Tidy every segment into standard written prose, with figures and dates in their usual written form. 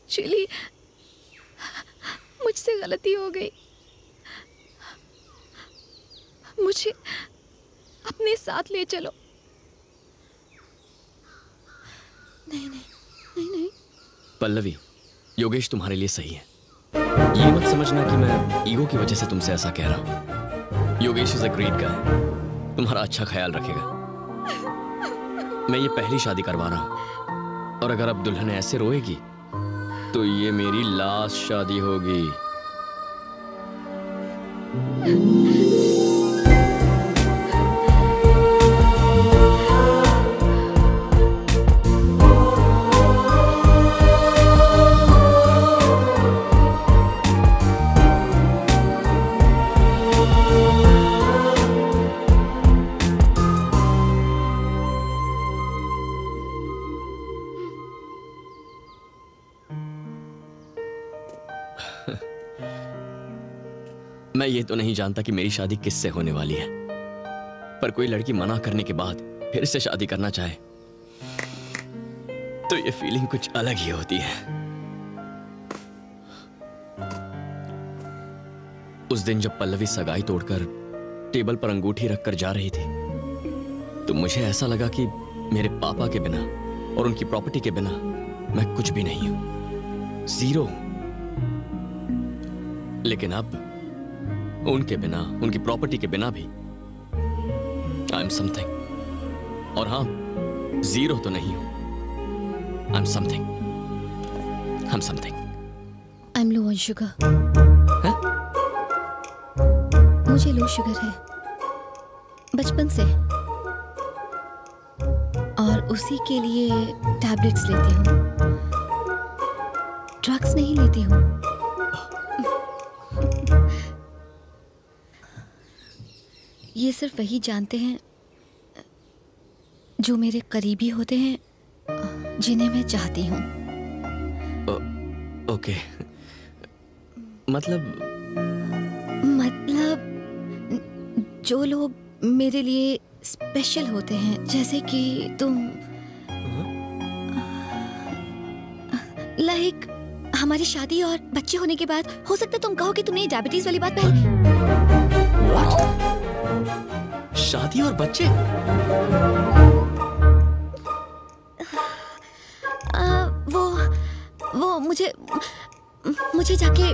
Actually मुझसे गलती हो गई। मुझे अपने साथ ले चलो। नहीं नहीं नहीं नहीं। पल्लवी, योगेश तुम्हारे लिए सही है। ये मत समझना कि मैं ईगो की वजह से तुमसे ऐसा कह रहा हूं। Yogesh is a great guy, तुम्हारा अच्छा ख्याल रखेगा। मैं ये पहली शादी करवा रहा हूं और अगर अब दुल्हन ऐसे रोएगी तो ये मेरी लास्ट शादी होगी। मैं ये तो नहीं जानता कि मेरी शादी किससे होने वाली है, पर कोई लड़की मना करने के बाद फिर से शादी करना चाहे तो ये फीलिंग कुछ अलग ही होती है। उस दिन जब पल्लवी सगाई तोड़कर टेबल पर अंगूठी रखकर जा रही थी तो मुझे ऐसा लगा कि मेरे पापा के बिना और उनकी प्रॉपर्टी के बिना मैं कुछ भी नहीं हूं, जीरो हूं। लेकिन अब उनके बिना, उनकी प्रॉपर्टी के बिना भी आई एम समथिंग। और हाँ, जीरो तो नहीं हूं, I am something. I am something. I am low on sugar. मुझे लो शुगर है बचपन से, और उसी के लिए टैबलेट्स लेती हूँ, ड्रग्स नहीं लेती हूँ। ये सिर्फ वही जानते हैं जो मेरे करीबी होते हैं, जिन्हें मैं चाहती हूँ। ओके, मतलब जो लोग मेरे लिए स्पेशल होते हैं, जैसे कि तुम। लाइक हमारी शादी और बच्चे होने के बाद हो सकता है तुम कहो कि तुमने डायबिटीज वाली बात पहले। शादी और बच्चे? वो मुझे जाके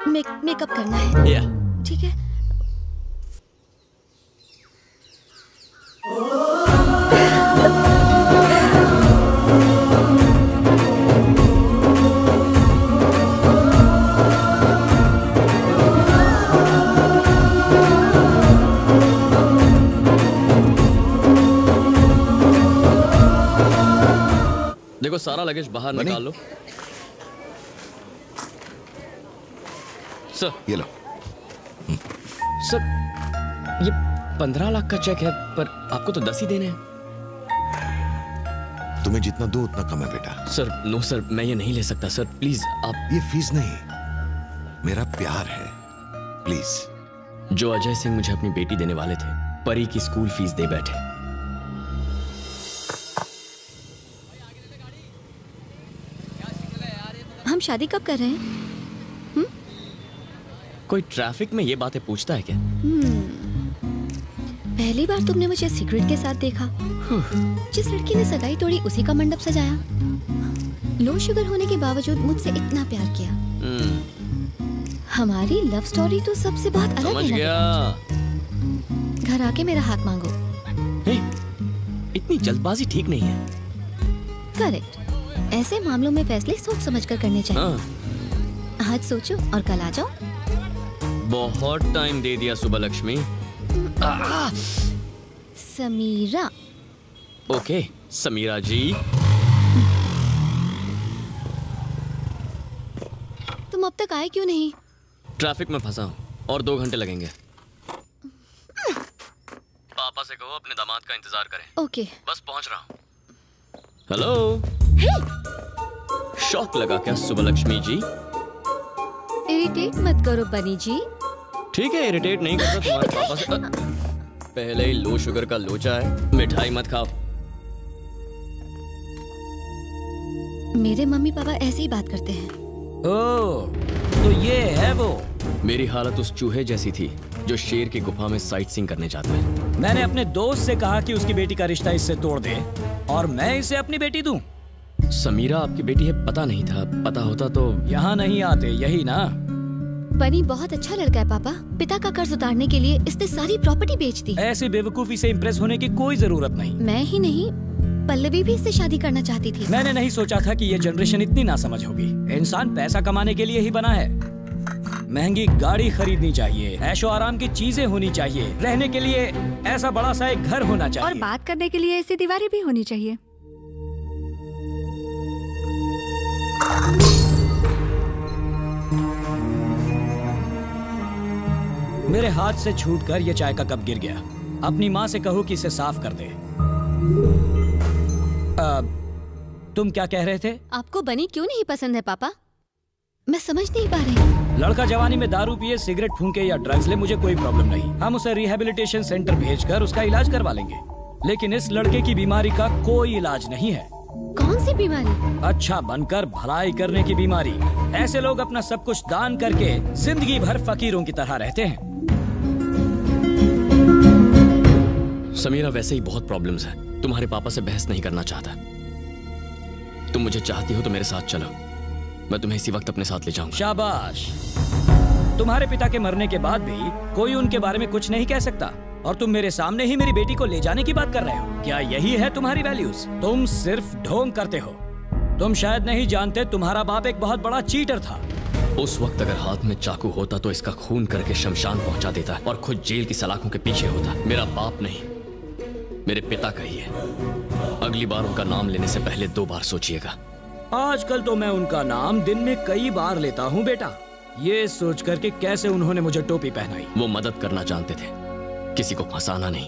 मेकअप करना है। ठीक है। देखो, सारा लगेज बाहर निकाल लो। सर ये लो। सर, ये 15 लाख का चेक है, पर आपको तो 10 ही देने हैं। तुम्हें जितना दो उतना कम है बेटा। सर नो सर, मैं ये नहीं ले सकता सर, प्लीज आप। ये फीस नहीं, मेरा प्यार है, प्लीज। जो अजय सिंह मुझे अपनी बेटी देने वाले थे, परी की स्कूल फीस दे बैठे। हम शादी कब कर रहे हैं? कोई ट्रैफिक में ये बातें पूछता है क्या? पहली बार तुमने मुझे सिगरेट के साथ देखा। जिस लड़की ने सगाई तोड़ी उसी का मंडप सजाया। लो शुगर होने के बावजूद मुझसे इतना प्यार किया। हमारी लव स्टोरी तो सबसे बहुत अलग है। समझ गया। घर आके मेरा हाथ मांगो। इतनी जल्दबाजी ठीक नहीं है। करेक्ट। ऐसे मामलों में फैसले सोच समझ कर करने चाहिए। आज सोचो और कल आ जाओ। बहुत टाइम दे दिया सुबह लक्ष्मी। समीरा। ओके समीरा जी। तुम अब तक आए क्यों नहीं? ट्रैफिक में फंसा हूँ और 2 घंटे लगेंगे। पापा से कहो अपने दामाद का इंतजार करें। ओके। बस पहुंच रहा हूँ। हेलो। शॉक लगा क्या सुबह लक्ष्मी जी? इरिटेट मत करो बनी जी। ठीक है, इरिटेट नहीं करता तुम्हारे पापा से। पहले ही लो शुगर का लोचा है, मिठाई मत खाओ। मेरे मम्मी पापा ऐसे ही बात करते हैं। ओह, तो ये है वो। मेरी हालत उस चूहे जैसी थी जो शेर की गुफा में साइट सीइंग करने जाता है। मैंने अपने दोस्त से कहा कि उसकी बेटी का रिश्ता इससे तोड़ दे और मैं इसे अपनी बेटी दूं। समीरा आपकी बेटी है, पता नहीं था। पता होता तो यहाँ नहीं आते, यही ना? बनी बहुत अच्छा लड़का है पापा। पिता का कर्ज उतारने के लिए इसने सारी प्रॉपर्टी बेच दी। ऐसी बेवकूफी से इम्प्रेस होने की कोई जरूरत नहीं। मैं ही नहीं, पल्लवी भी इससे शादी करना चाहती थी। मैंने नहीं सोचा था कि ये जनरेशन इतनी नासमझ होगी। इंसान पैसा कमाने के लिए ही बना है। महंगी गाड़ी खरीदनी चाहिए, ऐशो आराम की चीजें होनी चाहिए, रहने के लिए ऐसा बड़ा सा एक घर होना चाहिए और बात करने के लिए ऐसी दीवारें भी होनी चाहिए। मेरे हाथ से छूटकर ये चाय का कप गिर गया। अपनी माँ से कहो कि इसे साफ कर दे। तुम क्या कह रहे थे? आपको बनी क्यों नहीं पसंद है पापा? मैं समझ नहीं पा रही। लड़का जवानी में दारू पिए, सिगरेट फूंके या ड्रग्स ले, मुझे कोई प्रॉब्लम नहीं। हम उसे रिहेबिलिटेशन सेंटर भेजकर उसका इलाज करवा लेंगे। लेकिन इस लड़के की बीमारी का कोई इलाज नहीं है। कौन सी बीमारी? अच्छा बनकर भलाई करने की बीमारी। ऐसे लोग अपना सब कुछ दान करके जिंदगी भर फकीरों की तरह रहते हैं। समीरा, वैसे ही बहुत प्रॉब्लम्स है। तुम्हारे पापा से बहस नहीं करना चाहता। तुम मुझे चाहती हो तो मेरे साथ चलो, मैं तुम्हें इसी वक्त अपने साथ ले जाऊंगा। शाबाश। तुम्हारे पिता के मरने के बाद भी कोई उनके बारे में कुछ नहीं कह सकता और तुम मेरे सामने ही मेरी बेटी को ले जाने की बात कर रहे हो। क्या यही है तुम्हारी वैल्यूज? तुम सिर्फ ढोंग करते हो। तुम शायद नहीं जानते, तुम्हारा बाप एक बहुत बड़ा चीटर था। उस वक्त अगर हाथ में चाकू होता तो इसका खून करके शमशान पहुंचा देता और खुद जेल की सलाखों के पीछे होता। मेरा बाप नहीं, मेरे पिता का ही है। अगली बार उनका नाम लेने से पहले 2 बार सोचिएगा। आजकल तो मैं उनका नाम दिन में कई बार लेता हूँ बेटा, ये सोच कर के कैसे उन्होंने मुझे टोपी पहनाई। वो मदद करना जानते थे, किसी को फंसाना नहीं।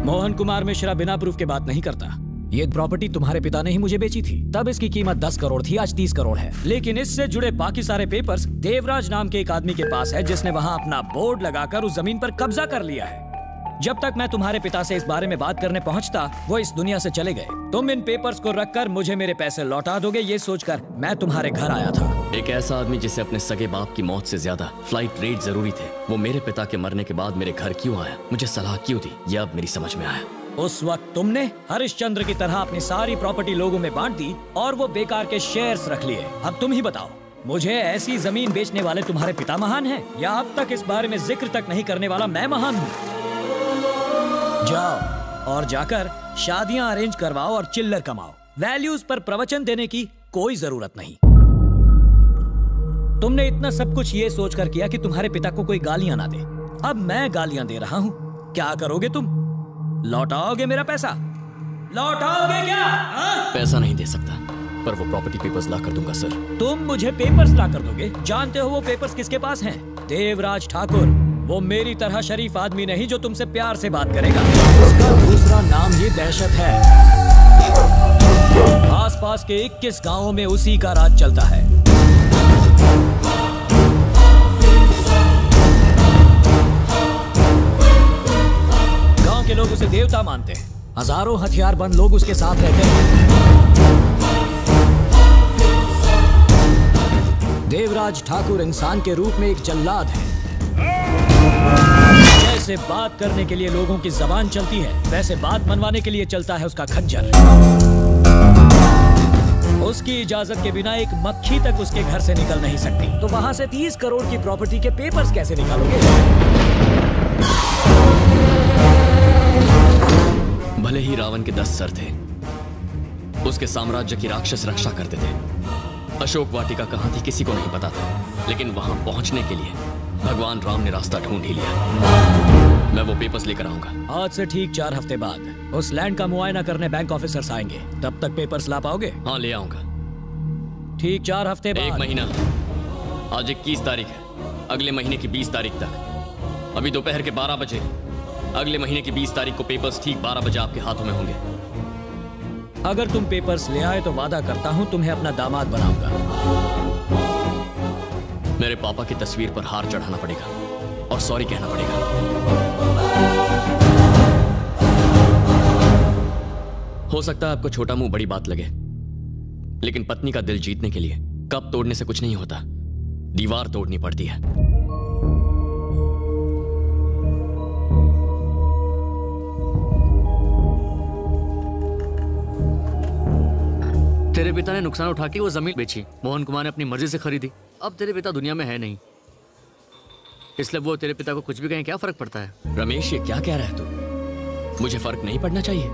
मोहन कुमार मिश्रा बिना प्रूफ के बात नहीं करता। ये प्रॉपर्टी तुम्हारे पिता ने ही मुझे बेची थी। तब इसकी कीमत 10 करोड़ थी, आज 30 करोड़ है। लेकिन इससे जुड़े बाकी सारे पेपर्स देवराज नाम के एक आदमी के पास है, जिसने वहाँ अपना बोर्ड लगाकर उस जमीन पर कब्जा कर लिया है। जब तक मैं तुम्हारे पिता से इस बारे में बात करने पहुंचता, वो इस दुनिया से चले गए। तुम इन पेपर्स को रखकर मुझे मेरे पैसे लौटा दोगे, ये सोचकर मैं तुम्हारे घर आया था। एक ऐसा आदमी जिसे अपने सगे बाप की मौत से ज्यादा फ्लाइट रेट जरूरी थे, वो मेरे पिता के मरने के बाद मेरे घर क्यों आया, मुझे सलाह क्यों दी, यह अब मेरी समझ में आया। उस वक्त तुमने हरिश्चंद्र की तरह अपनी सारी प्रॉपर्टी लोगों में बांट दी और वो बेकार के शेयर्स रख लिए। अब तुम ही बताओ, मुझे ऐसी जमीन बेचने वाले तुम्हारे पिता महान हैं या अब तक इस बारे में जिक्र तक नहीं करने वाला मैं महान हूँ? जाओ और जाकर शादियां अरेंज करवाओ और चिल्लर कमाओ। वैल्यूज पर प्रवचन देने की कोई जरूरत नहीं। तुमने इतना सब कुछ ये सोचकर किया कि तुम्हारे पिता को कोई गालियां ना दे। अब मैं गालियां दे रहा हूँ, क्या करोगे तुम? लौटाओगे मेरा पैसा? लौटाओगे क्या? पैसा नहीं दे सकता, पर वो प्रॉपर्टी पेपर्स ला कर दूंगा सर। तुम मुझे पेपर्स ला कर दोगे? जानते हो वो पेपर्स किसके पास हैं? देवराज ठाकुर। वो मेरी तरह शरीफ आदमी नहीं जो तुमसे प्यार से बात करेगा। उसका दूसरा नाम ही दहशत है। आसपास के 21 गांवों में उसी का राज चलता है। गांव के लोग उसे देवता मानते हैं। हजारों हथियारबंद लोग उसके साथ रहते हैं। देवराज ठाकुर इंसान के रूप में एक जल्लाद है। जैसे बात करने के लिए लोगों की जबान चलती है, वैसे बात मनवाने के लिए चलता है उसका खंजर। उसकी इजाजत के बिना एक मक्खी तक उसके घर से निकल नहीं सकती। तो वहां से 30 करोड़ की प्रॉपर्टी के पेपर्स कैसे निकालोगे? भले ही रावण के 10 सर थे, उसके साम्राज्य की राक्षस रक्षा करते थे। अशोक वाटिका कहाँ थी किसी को नहीं पता था, लेकिन वहां पहुंचने के लिए भगवान राम ने रास्ता ढूंढ ही लिया। मैं वो पेपर्स लेकर आऊंगा। आज से ठीक 4 हफ्ते बाद उस लैंड का मुआयना करने बैंक ऑफिसर्स आएंगे। तब तक पेपर्स ला पाओगे? हाँ, ले आऊंगा। ठीक 4 हफ्ते बाद। 1 महीना। आज 21 तारीख है, अगले महीने की 20 तारीख तक। अभी दोपहर के 12 बजे। अगले महीने की 20 तारीख को पेपर्स ठीक 12 बजे आपके हाथों में होंगे। अगर तुम पेपर्स ले आए तो वादा करता हूं तुम्हें अपना दामाद बनाऊंगा। मैं मेरे पापा की तस्वीर पर हार चढ़ाना पड़ेगा और सॉरी कहना पड़ेगा। हो सकता है आपको छोटा मुंह बड़ी बात लगे, लेकिन पत्नी का दिल जीतने के लिए कप तोड़ने से कुछ नहीं होता, दीवार तोड़नी पड़ती है। तेरे पिता ने नुकसान उठा के वो जमीन बेची, मोहन कुमार ने अपनी मर्जी से खरीदी। अब तेरे पिता दुनिया में है नहीं, इसलिए वो तेरे पिता को कुछ भी कहें क्या फर्क पड़ता है? रमेश, ये क्या कह रहा है तू? मुझे फर्क नहीं पड़ना चाहिए?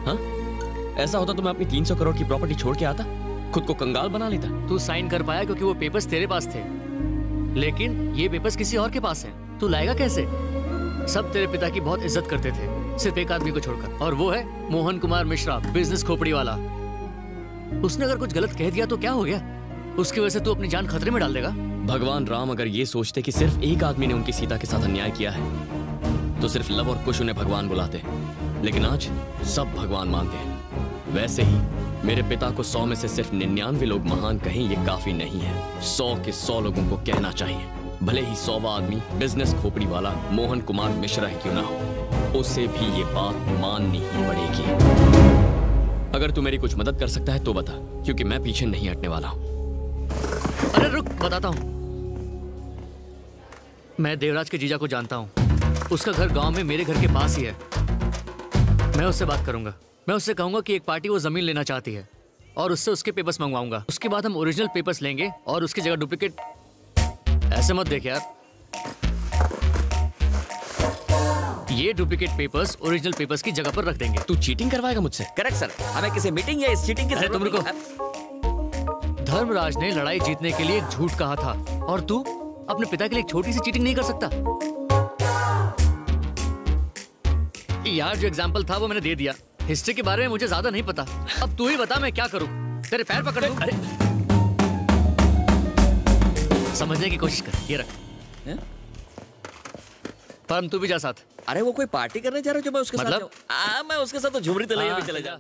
हाँ, ऐसा होता तो मैं अपनी 300 करोड़ की प्रॉपर्टी छोड़ के आता, खुद को कंगाल बना लेता। तू साइन कर पाया क्योंकि वो पेपर्स तेरे पास थे, लेकिन ये पेपर्स किसी और के पास हैं। तू लाएगा कैसे? सब तेरे पिता की बहुत इज्जत करते थे, सिर्फ एक आदमी को छोड़कर, और वो है मोहन कुमार मिश्रा, बिजनेस खोपड़ी वाला। उसने अगर कुछ गलत कह दिया तो क्या हो गया? उसकी वजह से तू अपनी जान खतरे में डाल देगा? भगवान राम अगर ये सोचते कि सिर्फ एक आदमी ने उनकी सीता के साथ अन्याय किया है तो सिर्फ लव और कुश उन्हें भगवान बुलाते, लेकिन आज सब भगवान मानते हैं। वैसे ही मेरे पिता को 100 में से सिर्फ 99 लोग महान कहें ये काफी नहीं है। 100 के 100 लोगों को कहना चाहिए, भले ही 100वां आदमी बिजनेस खोपड़ी वाला मोहन कुमार मिश्रा ही क्यों ना हो, उसे भी ये बात माननी ही पड़ेगी। अगर तू मेरी कुछ मदद कर सकता है तो बता, क्योंकि मैं पीछे नहीं हटने वाला हूं। अरे रुक, बताता हूं। मैं देवराज के जीजा को जानता हूं, उसका घर गांव में मेरे घर के पास ही है। मैं उससे बात करूंगा, मैं उससे कहूंगा कि एक पार्टी वो जमीन लेना चाहती है और उससे उसके पेपर्स मंगवाऊंगा। उसके बाद हम ओरिजिनल पेपर्स लेंगे और उसकी जगह डुप्लीकेट। ऐसे मत देख यार, ये डुप्लीकेट पेपर्स ओरिजिनल पेपर्स की जगह पर रख देंगे। तू चीटिंग करवाएगा मुझसे? करेक्ट सर, हमें किसी मीटिंग या इस चीटिंग की जरूरत तुम रुको। नहीं। धर्मराज ने लड़ाई जीतने के लिए एक झूठ कहा था और तू अपने पिता के लिए एक छोटी सी चीटिंग नहीं कर सकता? यार जो एग्जाम्पल था वो मैंने दे दिया, हिस्ट्री के बारे में मुझे ज्यादा नहीं पता। अब तू ही बता मैं क्या करूं? तेरे पैर पकड़ लूं? अरे समझने की कोशिश कर, ये रख। परम तू भी जा साथ। अरे वो कोई पार्टी करने जा रहा है जो मैं उसके साथ मतलब? जाऊं? मैं उसके साथ तो झुमरी तलैया भी चले जाऊंगा।